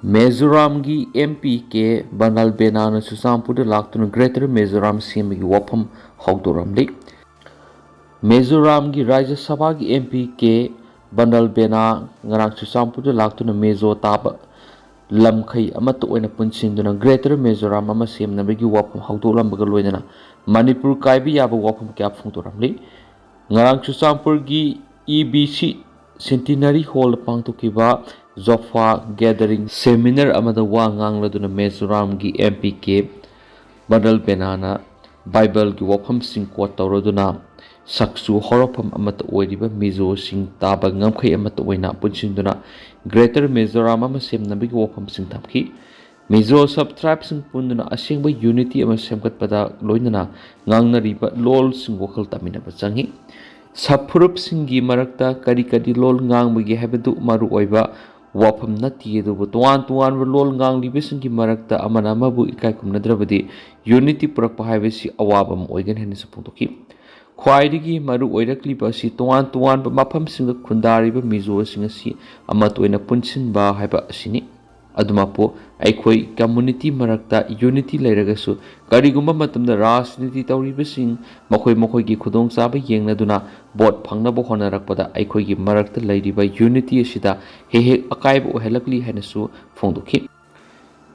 Mizoramgi MP ke Banal Benana Susampur Laktun Greater Mizoram Semi Wapam Hogdoramli. Mizoramgi Raja Sabagi MP ke Banal Bena Ngarang Susampur Laktun Mezo Taba Lamkai Amatu in a Punsinduna Greater Mizoram Amasim Nabigi Wapam Hogdoram Bagaloina Manipur Kaibi Yaba Wapam Cap Fundoramli. Ngarang Susampurgi EBC Centenary Hall Pangtukiba Zofa Gathering Seminar Amada Wangang Laduna Mizoram gi MPK Badal Benana Bible gi Wapam Sing Quataroduna Saksu Horopam Amata Oidiba Mizo Sing Taba Ngamkai Amata Oina Punsinduna Greater Mizoram Amasim Nabig Wapam Sing Tamki Mizo Subtribe Sing Punduna Asingba Unity Amasemkat Pada Loinana Ngangna Riba Lol Sing Wakal Tamina Basangi Sapurup Singi Marakta Kadi Lol Ngang Bagi Habadu Maru Oiba Wapam Nati Dubu Tuan Lol Ngang Libisingi Marakta Amanamabu Ikaikum Nadrabadi Unity Purakpahivesi Awabam Oigan Hennisapuntoki Kwaidigi Maru Oirakli Basi Tuan Mapam Singa Kundariba Mizo Singasi Amatoina Punsin Ba Haiba Sini Adumapo Aikoi community Marakta Unity Lairagasu Karigumba Matamda Raснiti Tauribasing Makoi gi Khudong Chaba Yengnaduna Bot Pangnabo Honarakpada Aikoi gi Marakta Lairiba Unity Asida Hehe Akaiba Ohelakli Hanasu Fondoki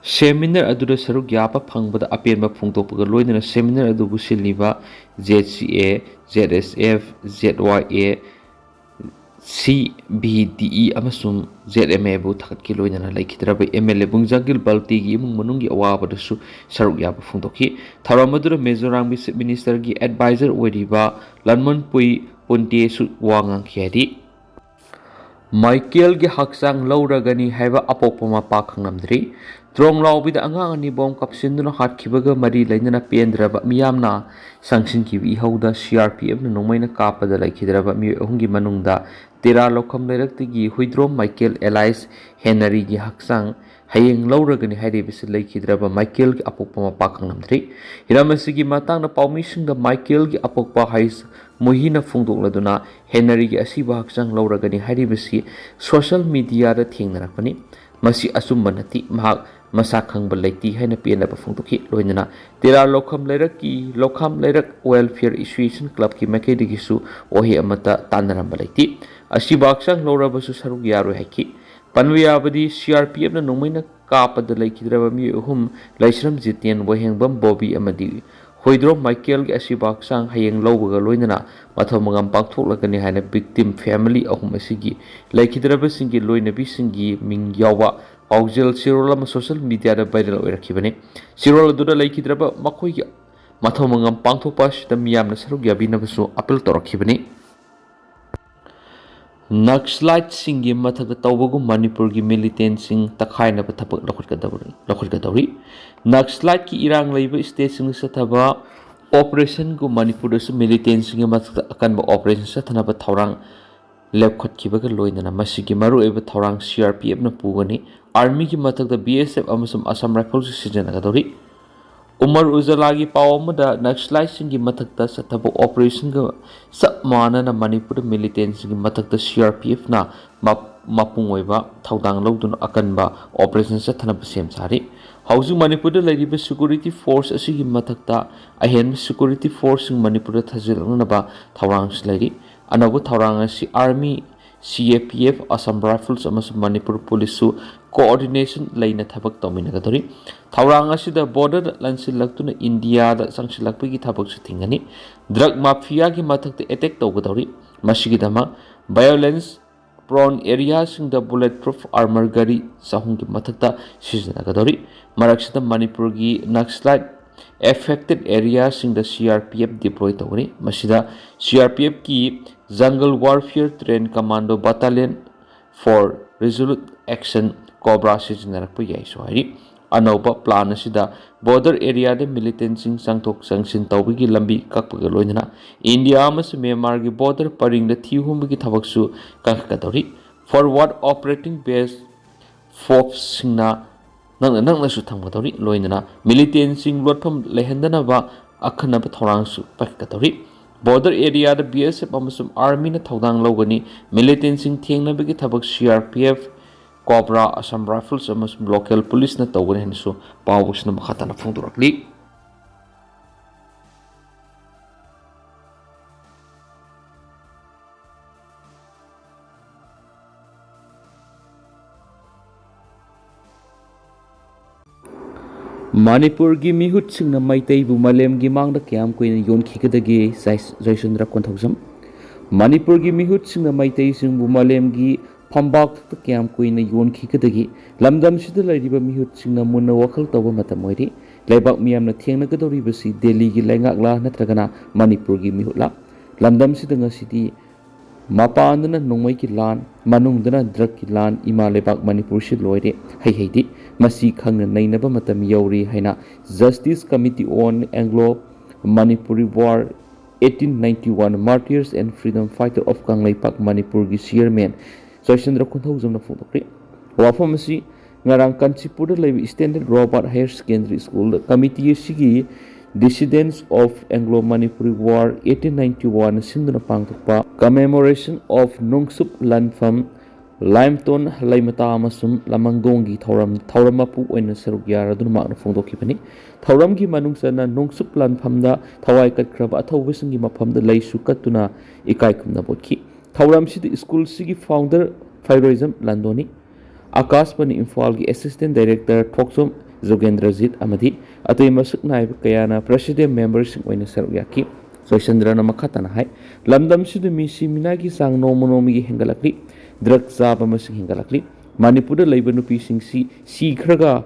Seminar Adura Saruk Yapa Pangbada Apenba Fongtopaga Loinana Seminar Adubu Siliba ZCA ZSF ZYA CBDE amasung ZMA bu thakat ki loina laikhidraba MLA bungjagil balti gi mung manung gi awabadasu saruk yaba phungtoki tharamadura Mizoram bi minister gi advisor oiriba lanmon pui ponte su wangang khiadi Michael gi haksang lauragani haiba apopama pa khangnamdri Trong Laubida Angang ani bom kapsinduna hatkibaga mari lainana pendraba miyamna sangsinki ihauda CRPF na nongmaina kapada laikhidraba mi ohungi manungda Tera Lokam Lairakti Huidrom Michael Elias Henry gi haksang hayeng lauragani hairibisi laikhidraba Michael gi apokpa mapakang namdri Hiramasigi matang na paumising da Michael gi apokpa hais muhina fungdokladuna Henry gi asiba haksang lauragani hairibisi social media da thengnarakpani masi asumba nati mahak Masakang Balaiti Hena Piana Pafungtoki Loinana Tera Lokam Lairak Welfare Association Club ki Makedigisu Ohi Amata Tanaram Balaiti Asibaksang Laura Basu Saru Yaru Haki Panwayabadi CRPF na Nomaina Kapa the Laikidraba Mi Hum Laisram Zitian Waheng Bam Bobby Amadi Hoidro Michael Asibaksang Hayeng Lobaga Loinana Matamangam Paktok Lagani Hana victim family Ahum Asigi Laikidraba Singi Loinabi Singi Ming Yawa Aujil Sirolama social media da viral oirakibani Sirol duda laikidraba makoi mathomangam pangthopas da miyamna saruk yabinabasu appeal torakibani Naxalite singi mathakta tawbagu Manipur gi militant sing takhaina ba thapak lakhutgadawri Naxalite ki irang leiba state sing sathaba operation gu Manipur su militant sing mathakta akanba operation sathanaba thaurang Lepkot Kibaga Loinana Masigi Maru Eva Taurang CRPF na Pugani Army ki Matak the BSF Amasum Assam Rifles Season Agadori Umar Uzalagi Pawamada Naxalite Singi Matakta Satabo Operation Sapmana na Manipur militants Singi Matak the CRPF na Mapungweba Taudang Lodun Akanba Operation Satanaba Sem Sari Housing Manipur the Lady Security Force Asigi Matakta Ahen Security Force in Manipur Tazilnaba Taurang Slady Anabu Taurangasi Army, CAPF, Assam Rifles, and Manipur Police coordination Laina Tabak Dominatori. Taurangasi the border Lansilaktuna India that Sanchilakpi Tabak Sutingani, drug mafia Matak the attack Togadori, Mashigidama, violence prone areas in the bulletproof armor gari Sahungi Matakta Shizanagadori, Marakshita Manipurgi Naxalite. Affected areas in the CRPF deployed Tawani, Masida CRPF ki Jungle Warfare Train Commando Battalion for Resolute Action Cobra Sizinarapu Yaiswari, Anoba Plan Sida border area the militants in Sangtok Sanction Tawigi Lambi Kakpagaloina, India Amas Myanmar border paring the Tihumbi Tabaksu Kakadori, forward operating base Forbes Singna. Nang nasu thamgadori loinana militant sing lotpham lehendanaba akhanaba thorangsu pakkatori border area the BSF amasum army na thodang logani militant sing thengnabagi thabak CRPF Cobra Assam Rifles amasung local police na tawgani hansu pawbusna makhatana phongdorakli. Manipur gi mihut sing na Meitei bu malem gi mang da kyam koina yon khikadagi Jaisundra Konthojam. Manipur gi mihut sing na Meitei sing bu malem gi phambak ta kyam koina yon khikadagi lamdam sida lairiba mihut sing na munna wakhal tawba matam oiri leibak miyam na thengna gadori basi Delhi gi laingakla natragana Manipur gi mihut la lamdam sida ngasidi Mapandana nongmai ki lan manungdana drug ki lan ima lebak Manipur si loire hai masi khangna nainaba matam yauri haina Justice Committee on Anglo Manipuri War 1891 Martyrs and Freedom Fighter of Kanglaipak Manipur gi chairman Jaisundra Konthojam na photokri wafam asi ngarang Ccpur lebi Standard Robert Higher Secondary School committee sigi Dissidents of Anglo-Manipuri War 1891 Sinduna Pangtukpa Commemoration of Nungsup Lanfam Limestone Laimata Amasum Lamangdongi Tauramapu oina Sarugyara Dunmak Phongdokipani Tauramgi Manungsana Nungsup Lanfamda Tawai Katkraba Athawisingi Mapamda Laisu Katuna Ikaikumna Botki Tauram City School Sigi founder Fairoism Landoni Akashpani Imphal Assistant Director Thoksom Zogendrajit Amadi Atoi Masuk Naib Kayana President Members oina Sarugyaki Jaisundra Makhatana hai Lamdam Sidu Misi Minagi Sang Nomonomi Hengalakli Drug Zaba Masing Hingalakli Manipur Labor Nupi Sing Si Kraga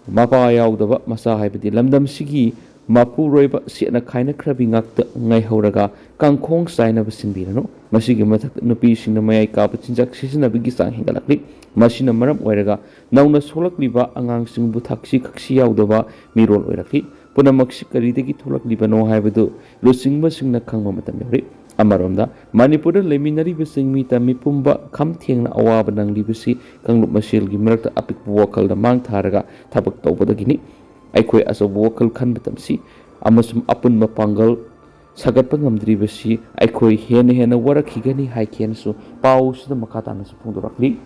Mapa Yaudava Masa Haibadi Lamdam Sigi Mapu Roiba Siena Kaina Krabbing Act Ngai Horaga Kangkong Sign of Simbino Masigi Mathak Nupi Sing the Maya Kapachinjak Season of Bigisang Hingalakli Machine Maram Oiraga Nauna Solak Liba Angang Sing Butaksi Kaksi Yaudava Mirol Oiraki Punamaksi Karidaki Tolak Libano Haibadu Lusing Masing Nakang Matamari Amaronda Manipur Leminari Bising Mita Mipumba Kam Tiang Awabanang Libisi Kanglup Masil Gimerta Apik Vocal the Mang Taraga Tabak Tobadagini Aikwe as a vocal Kanbatamsi Amasum Apun Mapangal Sagat Pangamdribasi Aikwe Hena Warakigani Haikensu Paus the Makatanas Pundurakli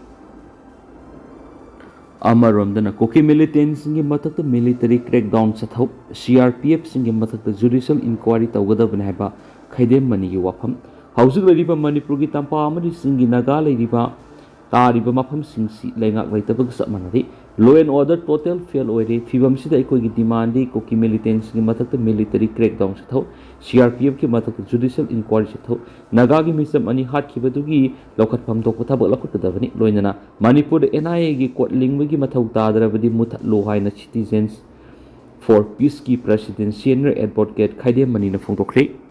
Amaronda Koki militants in Mathakta military crackdown Sathop CRPF sing Mathakta judicial inquiry Tawada Vanaba Kaidem Mani Wapam House Riba Manipur Tampa Amadi Singi Nagala Riba Tariba Mapam Singsi Langak Vaitabag Sapmanadi Law and order total fail away Fibam Sida Ikogi demandi Koki militants in Mathakta military crackdown Satho CRPF ki Mathakta judicial inquiry Satho Nagagi Misam Ani Hat Kibadugi Lokat Pam Tokota Lakutavani Loinana Manipur NIA gi court lingwigi mathauta darabadi mutat lohaina citizens for peace ki president senior advocate Khaidem Mani na phongtokre